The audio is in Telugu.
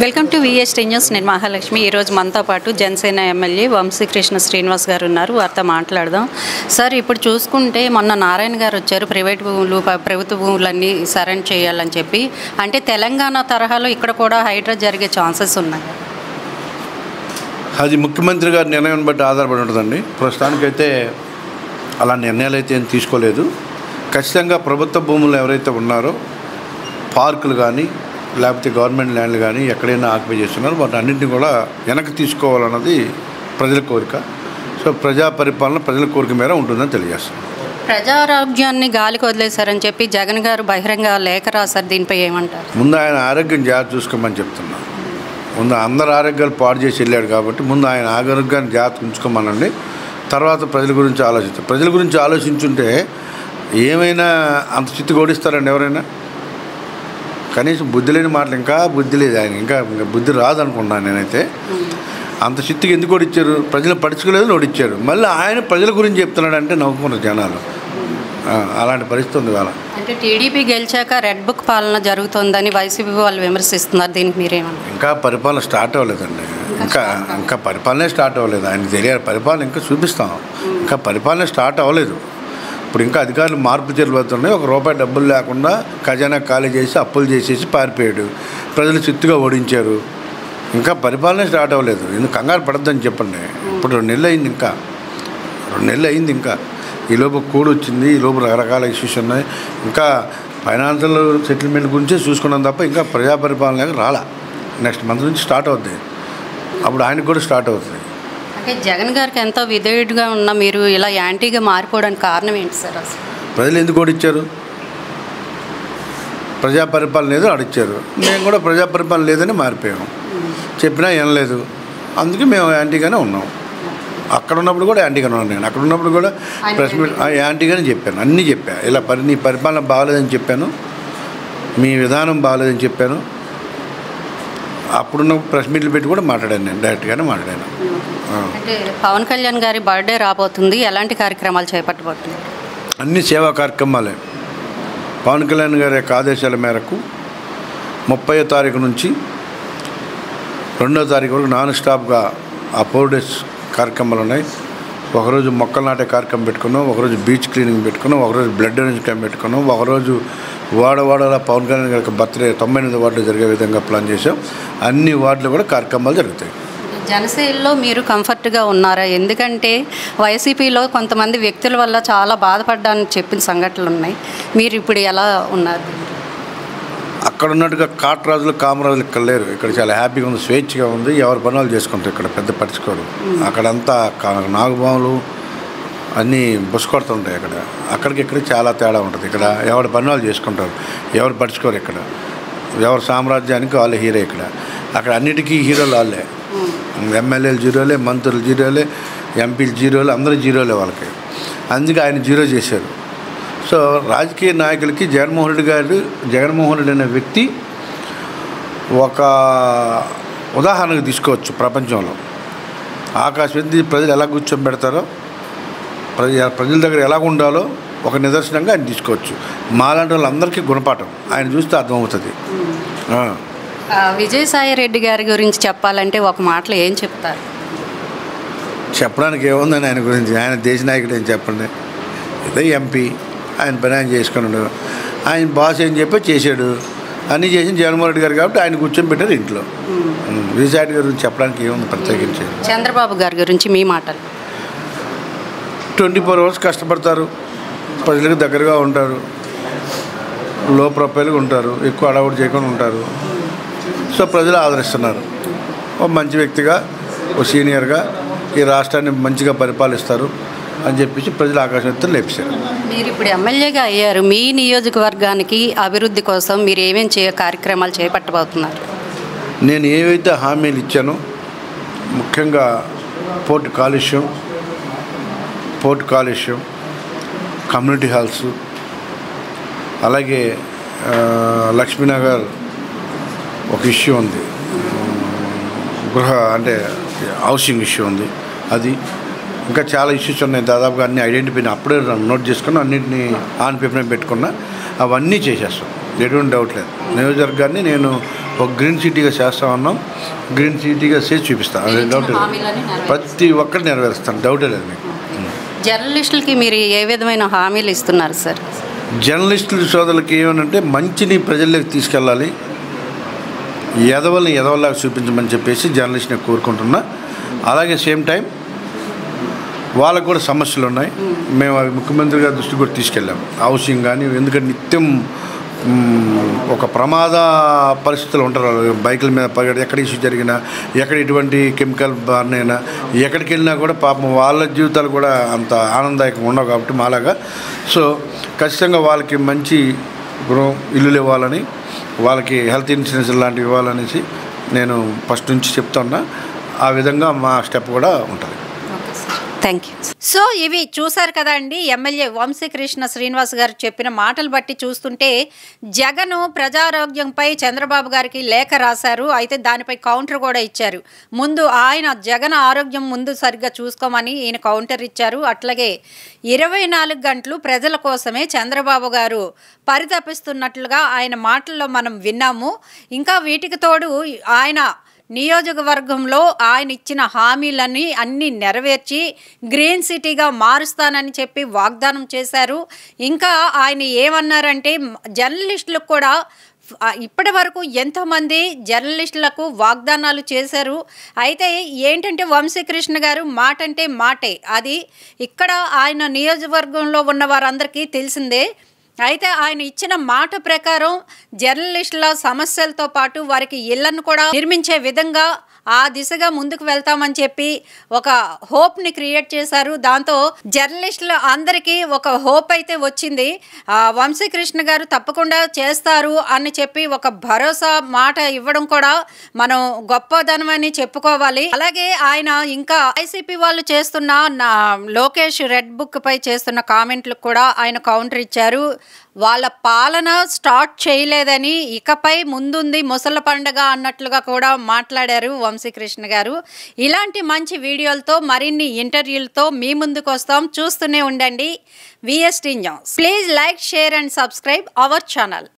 Welcome to VST news. నేను మహాలక్ష్మి. ఈరోజు మనతో పాటు జనసేన ఎమ్మెల్యే వంశీకృష్ణ శ్రీనివాస్ గారు ఉన్నారు. వారితో మాట్లాడదాం. సార్, ఇప్పుడు చూసుకుంటే మొన్న నారాయణ గారు వచ్చారు. ప్రైవేట్ భూములు ప్రభుత్వ భూములన్నీ సరెండర్ చేయాలని చెప్పి, అంటే తెలంగాణ తరహాలో ఇక్కడ కూడా హైడ్రా జరిగే ఛాన్సెస్ ఉన్నాయి. అది ముఖ్యమంత్రి గారి నిర్ణయం బట్టి ఆధారపడి ఉంటుందండి. ప్రస్తుతానికైతే అలా నిర్ణయాలు అయితే ఏం తీసుకోలేదు. ఖచ్చితంగా ప్రభుత్వ భూములు ఎవరైతే ఉన్నారో పార్కులు కానీ లేకపోతే గవర్నమెంట్ ల్యాండ్లు కానీ ఎక్కడైనా ఆక్యుపై చేస్తున్నారో వాటి అన్నింటినీ కూడా వెనక్కి తీసుకోవాలన్నది ప్రజల కోరిక. సో ప్రజా పరిపాలన ప్రజల కోరిక మేర ఉంటుందని తెలియజేస్తాం. ప్రజారోగ్యాన్ని గాలికి వదిలేశారని చెప్పి జగన్ గారు బహిరంగ లేఖ రాశారు. దీనిపై ఏమంటారు? ముందు ఆయన ఆరోగ్యం జాగ్రత్త చూసుకోమని చెప్తున్నా. ముందు అందరు ఆరోగ్యాలు పాడు చేసి వెళ్ళాడు కాబట్టి ముందు ఆయన ఆరోగ్యాన్ని జాగ్రత్త ఉంచుకోమనండి. తర్వాత ప్రజల గురించి ఆలోచిస్తారు. ప్రజల గురించి ఆలోచించుంటే ఏమైనా అంత చిత్తు ఓడిస్తారండి ఎవరైనా? కనీసం బుద్ధి లేని మాటలు, ఇంకా బుద్ధి లేదు ఆయన, ఇంకా బుద్ధి రాదనుకున్నాను నేనైతే. అంత చిత్తుకి ఎందుకు ఓడిచ్చారు? ప్రజలు పడుచుకోలేదు, ఓడిచ్చారు. మళ్ళీ ఆయన ప్రజల గురించి చెప్తున్నాడు అంటే నవ్వుకున్నారు జనాలు. అలాంటి పరిస్థితి ఉంది వాళ్ళ. అంటే టీడీపీ గెలిచాక రెడ్ బుక్ పాలన జరుగుతుందని వైసీపీ వాళ్ళు విమర్శిస్తున్నారు. దీనికి మీరేమన్నారు? ఇంకా పరిపాలన స్టార్ట్ అవ్వలేదండి. ఇంకా పరిపాలనే స్టార్ట్ అవ్వలేదు. ఆయనకు తెలియాలి. పరిపాలన ఇంకా చూపిస్తాం. ఇంకా పరిపాలన స్టార్ట్ అవ్వలేదు. ఇప్పుడు ఇంకా అధికారులు మార్పు జరుగుతున్నాయి. ₹1 డబ్బులు లేకుండా ఖజానా ఖాళీ చేసి అప్పులు చేసేసి పారిపోయాడు. ప్రజలు చిత్తుగా ఓడించారు. ఇంకా పరిపాలన స్టార్ట్ అవ్వలేదు. ఎందుకు కంగారు పడద్దని చెప్పండి. ఇప్పుడు 2 నెలలు అయింది. ఇంకా 2 నెలలు అయింది. ఇంకా ఈలోపు కోడ్ వచ్చింది. ఈలోపు రకరకాల ఇష్యూస్ ఉన్నాయి. ఇంకా ఫైనాన్షియల్ సెటిల్మెంట్ గురించే చూసుకున్నాం తప్ప ఇంకా ప్రజా పరిపాలన రాలా. నెక్స్ట్ మంత్ నుంచి స్టార్ట్ అవుతుంది. అప్పుడు ఆయనకు కూడా స్టార్ట్ అవుతుంది. అంటే జగన్ గారికి ఎంతో విధేయుడిగా ఉన్న మీరు ఇలా యాంటీగా మారిపోవడానికి కారణం ఏంటి సార్? అసలు ప్రజలు ఎందుకు ఓడిచ్చారు? ప్రజా పరిపాలన లేదు అడిచారు. మేము కూడా ప్రజా పరిపాలన లేదని మారిపోయాము. చెప్పినా ఏం లేదు. అందుకే మేము యాంటీగానే ఉన్నాం. అక్కడ ఉన్నప్పుడు కూడా యాంటీగానే ఉన్నాను. నేను అక్కడ ఉన్నప్పుడు కూడా ప్రెస్ మీట్ యాంటీగానే చెప్పాను. అన్నీ చెప్పాను. ఇలా నీ పరిపాలన బాగాలేదని చెప్పాను, మీ విధానం బాగాలేదని చెప్పాను. అప్పుడున్న ప్రెస్ మీట్లు పెట్టి కూడా మాట్లాడాను. నేను డైరెక్ట్గానే మాట్లాడాను. అంటే పవన్ కళ్యాణ్ గారి బర్త్డే రాబోతుంది. ఎలాంటి కార్యక్రమాలు చేపట్టబోతుంది? అన్ని సేవా కార్యక్రమాలే. పవన్ కళ్యాణ్ గారి యొక్క ఆదేశాల మేరకు 30వ తారీఖు నుంచి 2వ తారీఖు వరకు నాన్ స్టాప్గా ఆ 4 days కార్యక్రమాలు ఉన్నాయి. ఒకరోజు మొక్కలు నాటే కార్యక్రమం పెట్టుకున్నాం, ఒకరోజు బీచ్ క్లీనింగ్ పెట్టుకున్నాం, ఒకరోజు బ్లడ్ డొనేషన్ క్యాంప్ పెట్టుకున్నాం, ఒకరోజు వాడవాడలా పవన్ కళ్యాణ్ గారికి బర్త్డే 98 వార్డులు జరిగే విధంగా ప్లాన్ చేసాం. అన్ని వార్డులు కూడా కార్యక్రమాలు జరుగుతాయి. జనసేనలో మీరు కంఫర్ట్గా ఉన్నారా? ఎందుకంటే వైసీపీలో కొంతమంది వ్యక్తుల వల్ల చాలా బాధపడ్డానని చెప్పిన సంఘటనలు ఉన్నాయి. మీరు ఇప్పుడు ఎలా ఉన్నారు? అక్కడ ఉన్నట్టుగా కాటరాజులు కామరాజులు ఇక్కడ లేరు. ఇక్కడ చాలా హ్యాపీగా ఉంది, స్వేచ్ఛగా ఉంది. ఎవరి పనులు చేసుకుంటారు. ఇక్కడ పెద్ద పట్టించుకోరు. అక్కడంతా నాగబాములు అన్నీ బుసకొడుతుంటాయి. అక్కడికి ఇక్కడ చాలా తేడా ఉంటుంది. ఇక్కడ ఎవరి పనులు చేసుకుంటారు, ఎవరు పట్టించుకోరు. ఇక్కడ ఎవరి సామ్రాజ్యానికి వాళ్ళే హీరో. అక్కడ అన్నిటికీ హీరోలు వాళ్ళే. ఎమ్మెల్యేలు జీరోలే, మంత్రులు జీరోలే, ఎంపీలు జీరోలే, అందరూ జీరోలే వాళ్ళకి. అందుకే ఆయన జీరో చేశారు. సో రాజకీయ నాయకులకి జగన్మోహన్ రెడ్డి అనే వ్యక్తి ఒక ఉదాహరణకు తీసుకోవచ్చు. ప్రపంచంలో ఆకాశం ఎత్తి ప్రజలు ఎలా కూర్చోబెడతారో, ప్రజల దగ్గర ఎలా ఉండాలో ఒక నిదర్శనంగా ఆయన తీసుకోవచ్చు. మాలాంటి వాళ్ళందరికీ గుణపాఠం ఆయన చూస్తే అర్థమవుతుంది. విజయసాయి రెడ్డి గారి గురించి చెప్పాలంటే ఒక మాటలో ఏం చెప్తారు? చెప్పడానికి ఏముందని ఆయన గురించి? ఆయన దేశ నాయకుడు ఏం చెప్పండి. ఏదో ఎంపీ, ఆయన పని ఆయన చేసుకున్నాడు. ఆయన బాస్ ఏం చెప్పి చేశాడు. అన్నీ చేసిన జగన్మోహన్ రెడ్డి గారు కాబట్టి ఆయన కూర్చొని పెట్టారు ఇంట్లో. విజయసాయి రెడ్డి గారి గురించి చెప్పడానికి ఏముంది ప్రత్యేకించి? చంద్రబాబు గారి గురించి మీ మాటలు? 24 hours కష్టపడతారు, ప్రజలకు దగ్గరగా ఉంటారు, లో ప్రొఫైల్గా ఉంటారు, ఎక్కువ అడవుడు చేయకుండా ఉంటారు. సో ప్రజలు ఆదరిస్తున్నారు. ఒక మంచి వ్యక్తిగా, ఒక సీనియర్గా ఈ రాష్ట్రాన్ని మంచిగా పరిపాలిస్తారు అని చెప్పేసి ప్రజలు ఆకాశం ఎత్తున లేపారు. మీరు ఇప్పుడు ఎమ్మెల్యేగా అయ్యారు. మీ నియోజకవర్గానికి అభివృద్ధి కోసం మీరు ఏమేమి కార్యక్రమాలు చేపట్టబోతున్నారు? నేను ఏవైతే హామీలు ఇచ్చానో, ముఖ్యంగా పోర్టు కాలుష్యం, కమ్యూనిటీ హాల్స్, అలాగే లక్ష్మీనగర్ ఒక ఇష్యూ ఉంది, హౌసింగ్ ఇష్యూ ఉంది. అది ఇంకా చాలా ఇష్యూస్ ఉన్నాయి. దాదాపుగా అన్ని ఐడెంటిఫై అప్పుడే నోట్ చేసుకుని అన్నింటినీ ఆన్ పేపర్ పెట్టుకున్నా. అవన్నీ చేసేస్తాం. ఎటువంటి డౌట్ లేదు. నియోజకవర్గాన్ని నేను ఒక గ్రీన్ సిటీగా చేస్తా ఉన్నాం. గ్రీన్ సిటీగా చేసి చూపిస్తాం. అదే డౌట్ లేదు, ప్రతి ఒక్కరు నెరవేరుస్తాను, డౌటే లేదు మీకు. జర్నలిస్టులకి మీరు ఏ విధమైన హామీలు ఇస్తున్నారు సార్? జర్నలిస్టుల సోదరులకి ఏమనంటే మంచిని ప్రజల్లోకి తీసుకెళ్ళాలి, ఎదవల్లాగా చూపించమని చెప్పేసి జర్నలిస్ట్ని కోరుకుంటున్నా. అలాగే సేమ్ టైం వాళ్ళకు కూడా సమస్యలు ఉన్నాయి, మేము అవి ముఖ్యమంత్రి గారి దృష్టికి కూడా తీసుకెళ్ళాం. హౌసింగ్ కానీ, ఎందుకంటే నిత్యం ఒక ప్రమాద పరిస్థితులు ఉంటారు. బైకుల మీద పరిగెడ, ఎక్కడ ఇష్యూ జరిగినా, ఎక్కడ ఎటువంటి కెమికల్ బర్న్ అయినా, ఎక్కడికి వెళ్ళినా కూడా పాపం వాళ్ళ జీవితాలు కూడా అంత ఆనందదాయకంగా ఉండవు కాబట్టి మాలాగా. సో ఖచ్చితంగా వాళ్ళకి మంచి గృహం, ఇల్లులు ఇవ్వాలని, వాళ్ళకి హెల్త్ ఇన్సూరెన్స్ లాంటివి ఇవ్వాలనేసి నేను ఫస్ట్ నుంచి చెప్తున్నా. ఆ విధంగా మా స్టెప్ కూడా ఉంటుంది. Thank you. సో ఇవి చూశారు కదా అండి, ఎమ్మెల్యే వంశీకృష్ణ శ్రీనివాస్ గారు చెప్పిన మాటలు బట్టి చూస్తుంటే జగన్ ప్రజారోగ్యంపై చంద్రబాబు గారికి లేఖ రాశారు. అయితే దానిపై కౌంటర్ కూడా ఇచ్చారు. ముందు ఆయన జగన్ ఆరోగ్యం ముందు సరిగ్గా చూసుకోమని ఈయన కౌంటర్ ఇచ్చారు. అట్లాగే 24 గంటలు ప్రజల కోసమే చంద్రబాబు గారు పరితపిస్తున్నట్లుగా ఆయన మాటల్లో మనం విన్నాము. ఇంకా వీటికి తోడు ఆయన నియోజకవర్గంలో ఆయన ఇచ్చిన హామీలన్నీ అన్నీ నెరవేర్చి గ్రీన్ సిటీగా మారుస్తానని చెప్పి వాగ్దానం చేశారు. ఇంకా ఆయన ఏమన్నారంటే జర్నలిస్టులకు కూడా ఇప్పటి వరకు ఎంతోమంది జర్నలిస్టులకు వాగ్దానాలు చేశారు. అయితే ఏంటంటే వంశీకృష్ణ గారు మాట అంటే మాటే, అది ఇక్కడ ఆయన నియోజకవర్గంలో ఉన్న వారందరికీ తెలిసిందే. అయితే ఆయన ఇచ్చిన మాట ప్రకారం జర్నలిస్టుల సమస్యలతో పాటు వారికి ఇళ్లను కూడా నిర్మించే విధంగా ఆ దిశగా ముందుకు వెళ్తామని చెప్పి ఒక హోప్ని క్రియేట్ చేశారు. దాంతో జర్నలిస్టులు అందరికీ ఒక హోప్ అయితే వచ్చింది. వంశీకృష్ణ గారు తప్పకుండా చేస్తారు అని చెప్పి ఒక భరోసా మాట ఇవ్వడం కూడా మనం గొప్పదనం అని చెప్పుకోవాలి. అలాగే ఆయన ఇంకా వైసీపీ వాళ్ళు చేస్తున్న లోకేష్ రెడ్ బుక్ పై చేస్తున్న కామెంట్లకు కూడా ఆయన కౌంటర్ ఇచ్చారు. వాళ్ళ పాలన స్టార్ట్ చేయలేదని, ఇకపై ముందుంది ముసల పండగ అన్నట్లుగా కూడా మాట్లాడారు వంశీకృష్ణ గారు. ఇలాంటి మంచి వీడియోలతో మరిన్ని ఇంటర్వ్యూలతో మీ ముందుకు వస్తాం. చూస్తూనే ఉండండి VST news. Please like, share and subscribe our channel.